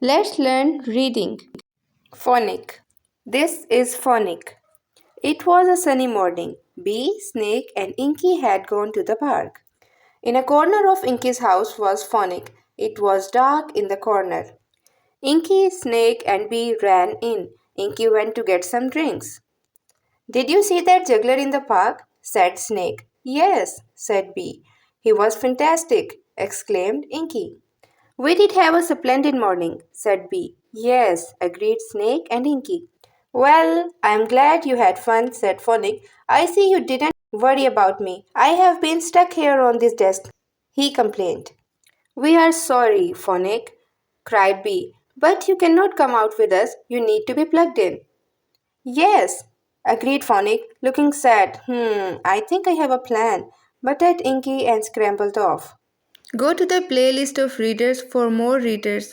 Let's learn reading. Phonic. This is Phonic. It was a sunny morning. Bee, Snake, and Inky had gone to the park. In a corner of Inky's house was Phonic. It was dark in the corner. Inky, Snake, and Bee ran in. Inky went to get some drinks. Did you see that juggler in the park? Said Snake. Yes, said Bee. He was fantastic, exclaimed Inky. We did have a splendid morning, said Bee. Yes, agreed Snake and Inky. Well, I'm glad you had fun, said Phonic. I see you didn't worry about me. I have been stuck here on this desk, he complained. We are sorry, Phonic, cried Bee. But you cannot come out with us. You need to be plugged in. Yes, agreed Phonic, looking sad. I think I have a plan, muttered Inky and scrambled off. Go to the playlist of readers for more readers.